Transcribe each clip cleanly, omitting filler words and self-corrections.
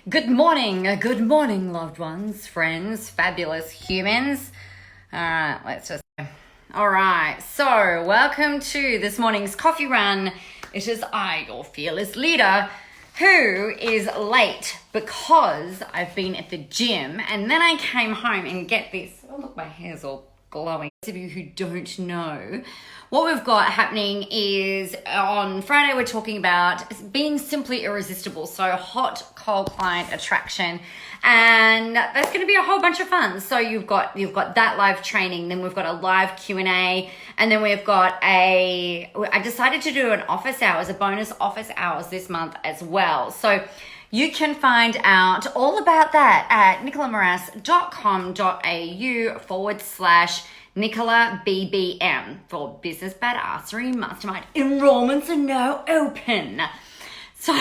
Good morning, loved ones, friends, fabulous humans. All right, so welcome to this morning's coffee run. It is I, your fearless leader, who is late because I've been at the gym and then I came home and get this. Oh, look, my hair's all glowing. Those of you who don't know, what we've got happening is on Friday, we're talking about being simply irresistible. So hot, cold client attraction. And that's going to be a whole bunch of fun. So you've got that live training, then we've got a live Q&A, and then we've got I decided to do an office hours, a bonus office hours this month as well. So you can find out all about that at nicolamoras.com.au/Nicola BBM for Business Badassery Mastermind. Enrollments are now open. So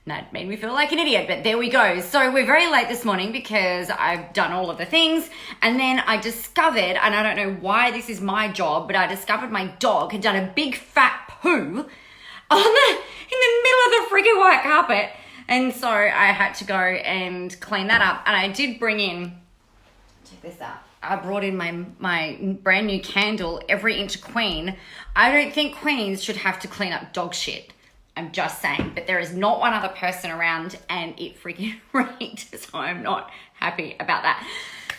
that made me feel like an idiot, but there we go. So we're very late this morning because I've done all of the things, and then I discovered, and I don't know why this is my job, but I discovered my dog had done a big fat poo in the middle of the freaking white carpet. And so I had to go and clean that up. And I did bring in, check this out, I brought in my brand new candle, Every Inch Queen. I don't think queens should have to clean up dog shit. I'm just saying. But there is not one other person around and it freaking rained. So I'm not happy about that.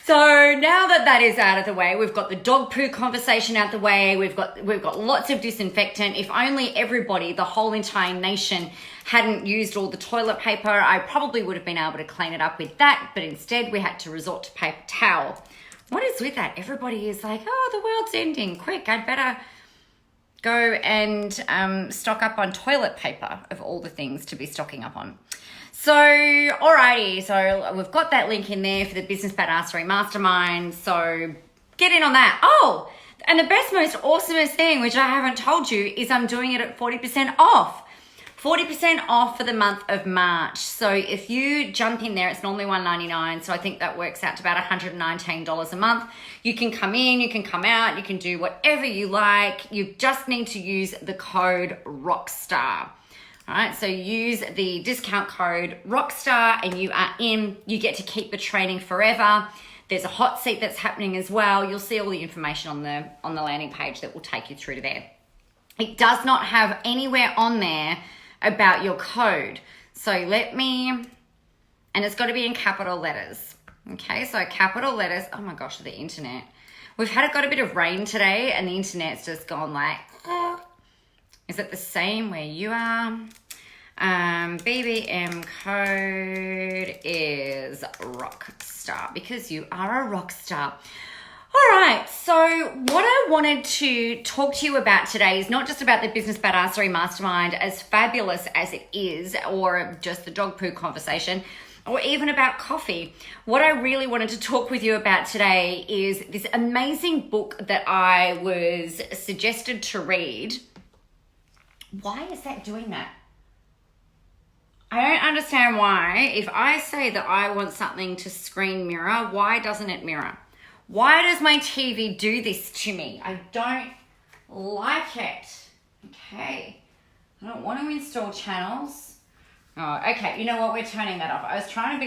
So now that is out of the way, we've got the dog poo conversation out the way. We've got lots of disinfectant. If only everybody, the whole entire nation, hadn't used all the toilet paper, I probably would have been able to clean it up with that. But instead, we had to resort to paper towel. What is with that? Everybody is like, oh, the world's ending. Quick, I'd better go and stock up on toilet paper of all the things to be stocking up on. So, alrighty, so we've got that link in there for the Business Badassery Mastermind, so get in on that. Oh, and the best, most awesomest thing, which I haven't told you, is I'm doing it at 40% off. 40% off for the month of March. So if you jump in there, it's normally $199, so I think that works out to about $119 a month. You can come in, you can come out, you can do whatever you like. You just need to use the code ROCKSTAR. All right, so use the discount code ROCKSTAR and you are in. You get to keep the training forever. There's a hot seat that's happening as well. You'll see all the information on the landing page that will take you through to there. It does not have anywhere on there about your code. So and it's got to be in capital letters. Okay, so capital letters. Oh my gosh, the internet. We've got a bit of rain today and the internet's just gone like, is it the same where you are? BBM code is Rockstar because you are a rock star. All right, so what I wanted to talk to you about today is not just about the Business Badassery Mastermind, as fabulous as it is, or just the dog poo conversation, or even about coffee. What I really wanted to talk with you about today is this amazing book that I was suggested to read. Why is that doing that? I don't understand why. If I say that I want something to screen mirror, why doesn't it mirror? Why does my TV do this to me? I don't like it. Okay. I don't want to install channels. Oh, okay. You know what? We're turning that off. I was trying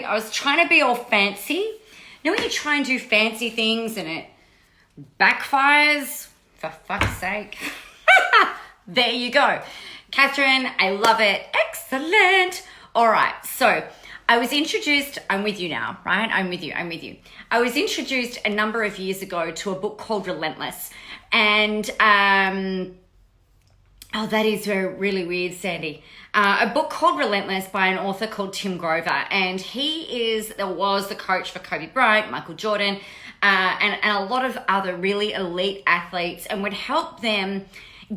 to be all fancy. You know when you try and do fancy things and it backfires? For fuck's sake. There you go. Catherine, I love it. Excellent. All right. So I was introduced, I'm with you now, right? I'm with you. I was introduced a number of years ago to a book called Relentless. And, that is really weird, Sandy. A book called Relentless by an author called Tim Grover. And he was the coach for Kobe Bryant, Michael Jordan, and a lot of other really elite athletes, and would help them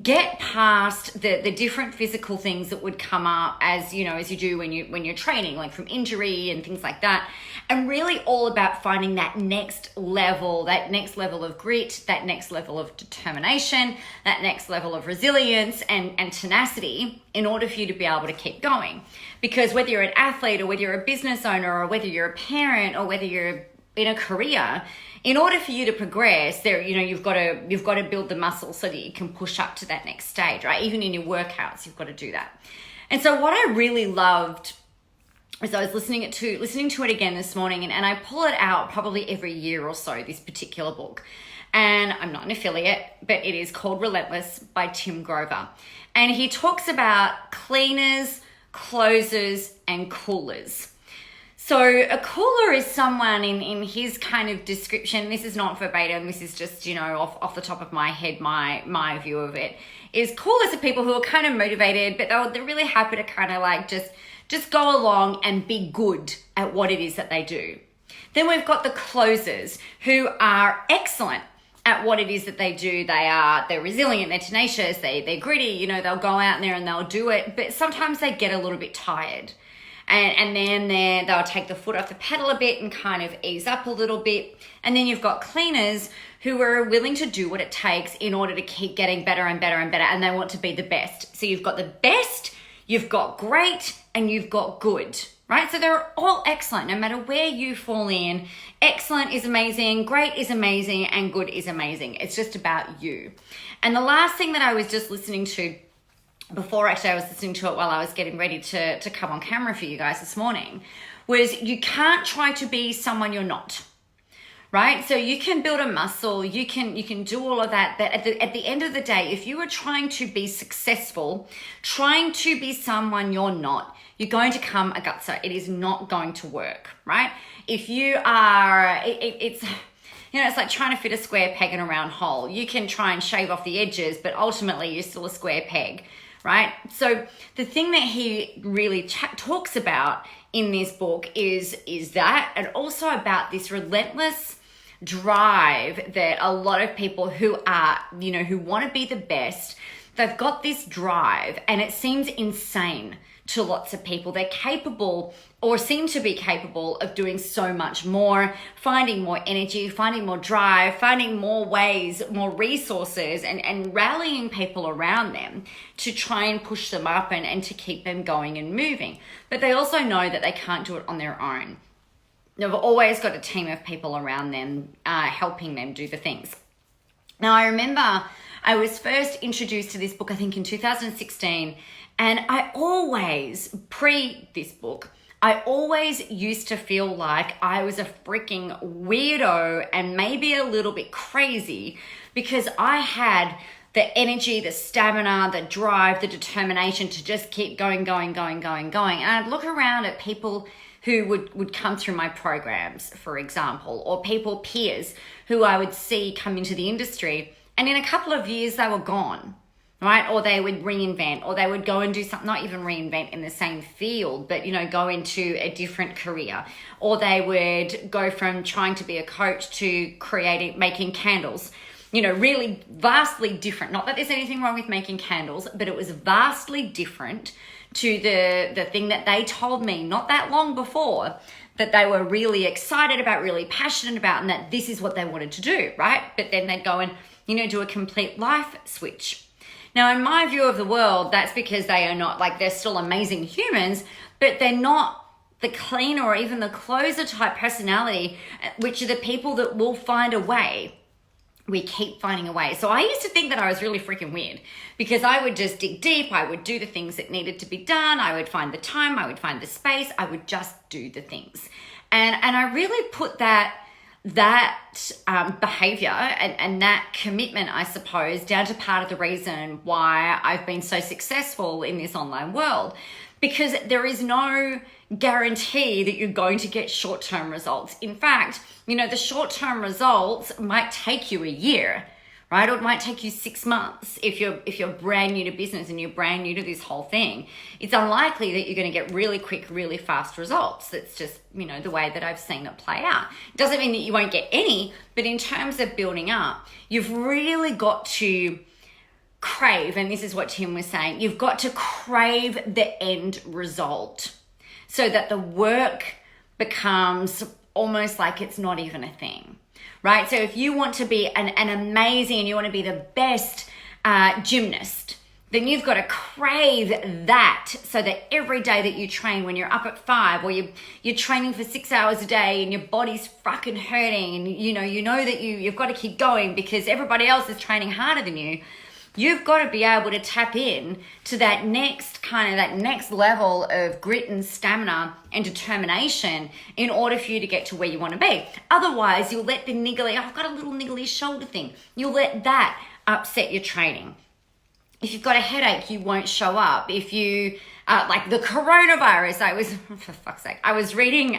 get past the different physical things that would come up as you do when you're training, like from injury and things like that, and really all about finding that next level of grit, that next level of determination, that next level of resilience and tenacity in order for you to be able to keep going. Because whether you're an athlete or whether you're a business owner or whether you're a parent or whether you're in a career, in order for you to progress, you've got to build the muscle so that you can push up to that next stage, right? Even in your workouts, you've got to do that. And so what I really loved So I was listening to it again this morning, and I pull it out probably every year or so, this particular book. And I'm not an affiliate, but it is called Relentless by Tim Grover. And he talks about cleaners, closers, and coolers. So a cooler is someone in his kind of description, this is not verbatim, this is just, off the top of my head, my view of it, is coolers are people who are kind of motivated, but they're really happy to kind of like just go along and be good at what it is that they do. Then we've got the closers who are excellent at what it is that they do. They're resilient, they're tenacious, they're gritty, they'll go out there and they'll do it, but sometimes they get a little bit tired. And then they'll take the foot off the pedal a bit and kind of ease up a little bit. And then you've got cleaners who are willing to do what it takes in order to keep getting better and better and better, and they want to be the best. So you've got the best, you've got great, and you've got good, right? So they're all excellent, no matter where you fall in. Excellent is amazing, great is amazing, and good is amazing. It's just about you. And the last thing that I was just listening to before, actually, I was listening to it while I was getting ready to come on camera for you guys this morning, was you can't try to be someone you're not, right? So you can build a muscle, you can do all of that, but at the end of the day, if you are trying to be successful, trying to be someone you're not, you're going to come a gutser. It is not going to work, right? If you are, it's like trying to fit a square peg in a round hole. You can try and shave off the edges, but ultimately you're still a square peg, right? So the thing that he really talks about in this book is that, and also about this relentless drive that a lot of people who are, who want to be the best, they've got this drive, and it seems insane to lots of people. They're capable, or seem to be capable, of doing so much more, finding more energy, finding more drive, finding more ways, more resources, and rallying people around them to try and push them up and to keep them going and moving. But they also know that they can't do it on their own. They've always got a team of people around them helping them do the things. Now, I remember I was first introduced to this book, I think in 2016, and I always, pre this book, I always used to feel like I was a freaking weirdo and maybe a little bit crazy, because I had the energy, the stamina, the drive, the determination to just keep going. And I'd look around at people who would come through my programs, for example, or peers who I would see come into the industry, and in a couple of years they were gone, right? Or they would reinvent, or they would go and do something, not even reinvent in the same field, but, go into a different career. Or they would go from trying to be a coach to making candles, really vastly different. Not that there's anything wrong with making candles, but it was vastly different to the thing that they told me not that long before that they were really excited about, really passionate about, and that this is what they wanted to do, right? But then they'd go and, do a complete life switch. Now, in my view of the world, that's because they are not, they're still amazing humans, but they're not the cleaner or even the closer type personality, which are the people that will find a way. We keep finding a way. So I used to think that I was really freaking weird, because I would just dig deep. I would do the things that needed to be done. I would find the time. I would find the space. I would just do the things. And I really put that behavior and that commitment, I suppose, down to part of the reason why I've been so successful in this online world, because there is no guarantee that you're going to get short-term results. In fact, the short-term results might take you a year, right? Or it might take you 6 months if you're brand new to business and you're brand new to this whole thing. It's unlikely that you're going to get really quick, really fast results. That's just, the way that I've seen it play out. It doesn't mean that you won't get any, but in terms of building up, you've really got to crave, and this is what Tim was saying, you've got to crave the end result so that the work becomes almost like it's not even a thing, right? So if you want to be an amazing, and you want to be the best gymnast, then you've got to crave that, so that every day that you train, when you're up at 5, or you're training for 6 hours a day and your body's fucking hurting, and you know that you've got to keep going because everybody else is training harder than you, You've got to be able to tap in to that next level of grit and stamina and determination in order for you to get to where you want to be. Otherwise, you'll let the niggly, I've got a little niggly shoulder thing. You'll let that upset your training. If you've got a headache, you won't show up. If you, like the coronavirus, for fuck's sake, I was reading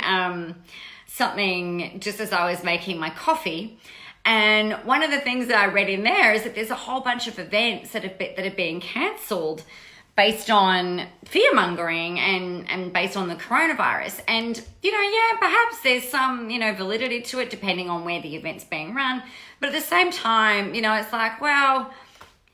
something just as I was making my coffee. And one of the things that I read in there is that there's a whole bunch of events that are being cancelled based on fear-mongering and based on the coronavirus. And, perhaps there's some, validity to it depending on where the event's being run. But at the same time, it's like, well,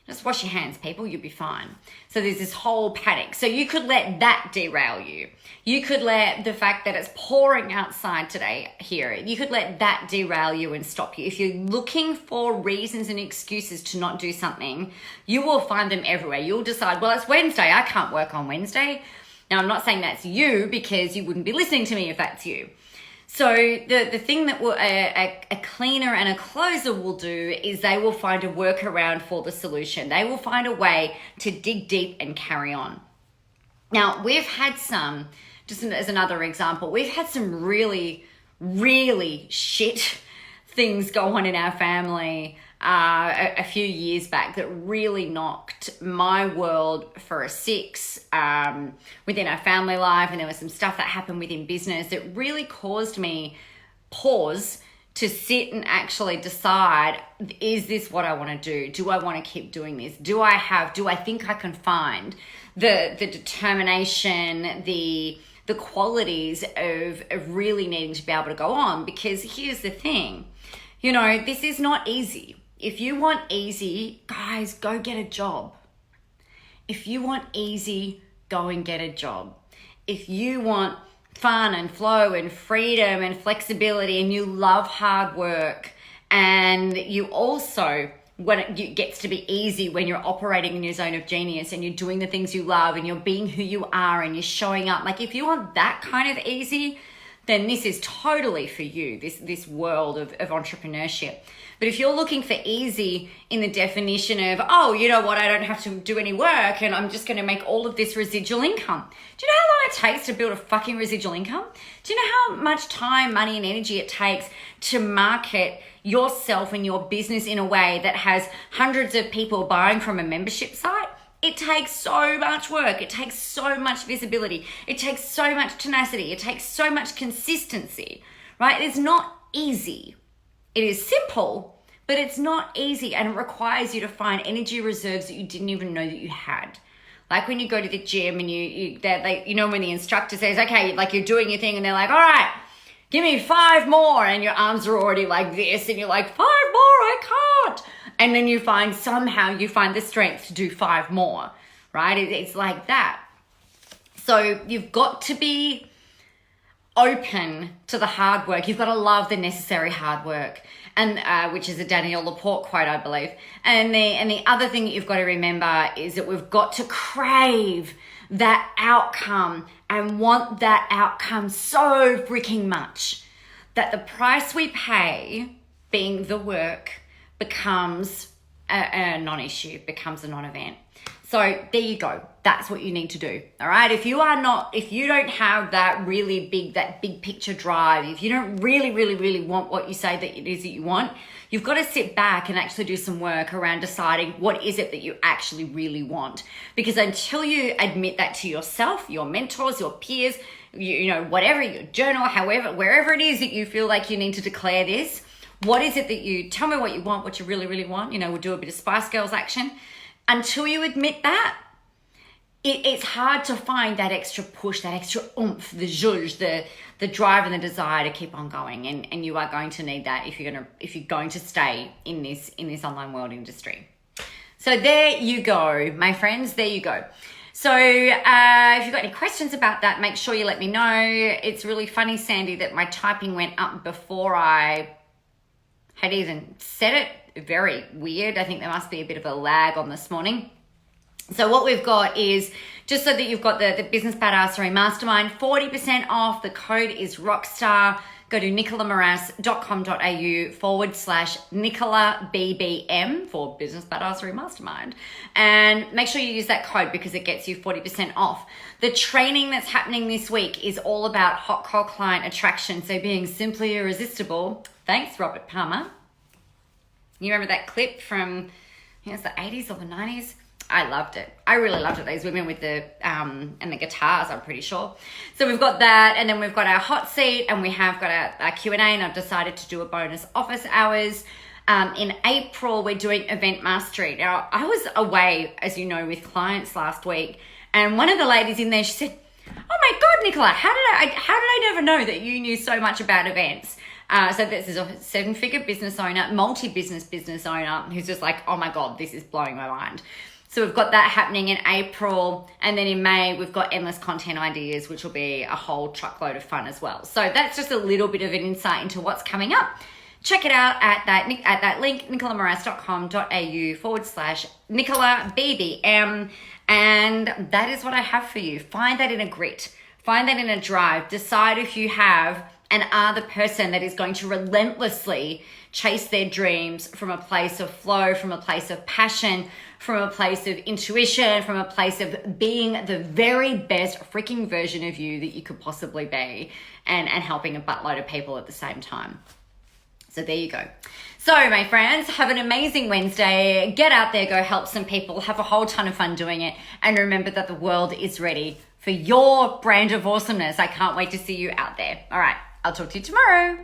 just wash your hands, people, you'll be fine. So there's this whole panic. So you could let that derail you. You could let the fact that it's pouring outside today here, you could let that derail you and stop you. If you're looking for reasons and excuses to not do something, you will find them everywhere. You'll decide, well, it's Wednesday, I can't work on Wednesday. Now, I'm not saying that's you because you wouldn't be listening to me if that's you. So the thing that a cleaner and a closer will do is they will find a workaround for the solution. They will find a way to dig deep and carry on. Now, we've had some, just as another example, we've had some really, really shit things go on in our family a few years back that really knocked my world for a six within our family life. And there was some stuff that happened within business that really caused me pause to sit and actually decide, is this what I want to do? Do I want to keep doing this? Do I think I can find the determination, the qualities of really needing to be able to go on? Because here's the thing, this is not easy. If you want easy, guys, go get a job. If you want easy, go and get a job. If you want fun and flow and freedom and flexibility and you love hard work and you also, when it gets to be easy when you're operating in your zone of genius and you're doing the things you love and you're being who you are and you're showing up, like if you want that kind of easy, then this is totally for you, this world of entrepreneurship. But if you're looking for easy in the definition of, oh, you know what, I don't have to do any work and I'm just going to make all of this residual income. Do you know how long it takes to build a fucking residual income? Do you know how much time, money, and energy it takes to market yourself and your business in a way that has hundreds of people buying from a membership site? It takes so much work. It takes so much visibility. It takes so much tenacity. It takes so much consistency, right? It's not easy. It is simple, but it's not easy, and it requires you to find energy reserves that you didn't even know that you had. Like when you go to the gym and when the instructor says, okay, like you're doing your thing and they're like, all right, give me 5 more. And your arms are already like this and you're like, 5 more, I can't. And then somehow you find the strength to do 5 more, right? It's like that. So you've got to be open to the hard work. You've got to love the necessary hard work, and which is a Danielle Laporte quote, I believe. And the other thing that you've got to remember is that we've got to crave that outcome and want that outcome so freaking much that the price we pay, being the work, becomes a non-issue, becomes a non-event. So there you go. That's what you need to do. All right. If you don't have that big picture drive, if you don't really, really, really want what you say that it is that you want, you've got to sit back and actually do some work around deciding what is it that you actually really want. Because until you admit that to yourself, your mentors, your peers, whatever, your journal, however, wherever it is that you feel like you need to declare this, what is it that you tell me what you want, what you really, really want? We'll do a bit of Spice Girls action. Until you admit that, it's hard to find that extra push, that extra oomph, the zhuzh, the drive and the desire to keep on going. And you are going to need that if you're going to stay in this online world industry. So there you go, my friends, there you go. So if you've got any questions about that, make sure you let me know. It's really funny, Sandy, that my typing went up before I had even said it. Very weird. I think there must be a bit of a lag on this morning. So what we've got is, just so that you've got the Business Badassery Mastermind, 40% off. The code is Rockstar. go to nicolamoras.com.au/NicolaBBM for Business Badassery Mastermind. And make sure you use that code because it gets you 40% off. The training that's happening this week is all about hot cold client attraction. So being simply irresistible. Thanks, Robert Palmer. You remember that clip from, I think it's the 80s or the 90s? I loved it. I really loved it. Those women with the, and the guitars, I'm pretty sure. So we've got that, and then we've got our hot seat, and we have got our Q&A, and I've decided to do a bonus office hours. In April, we're doing event mastery. Now, I was away, as you know, with clients last week, and one of the ladies in there, she said, "Oh my God, Nicola, how did I never know that you knew so much about events?" So this is a 7-figure business owner, business owner, who's just like, "Oh my God, this is blowing my mind." So we've got that happening in April. And then in May, we've got endless content ideas, which will be a whole truckload of fun as well. So that's just a little bit of an insight into what's coming up. Check it out at that link, nicolamoras.com.au/NicolaBBM. And that is what I have for you. Find that in a grit. Find that in a drive. Decide if you have and are the person that is going to relentlessly chase their dreams from a place of flow, from a place of passion, from a place of intuition, from a place of being the very best freaking version of you that you could possibly be, and helping a buttload of people at the same time. So there you go. So my friends, have an amazing Wednesday. Get out there, go help some people, have a whole ton of fun doing it. And remember that the world is ready for your brand of awesomeness. I can't wait to see you out there. All right, I'll talk to you tomorrow.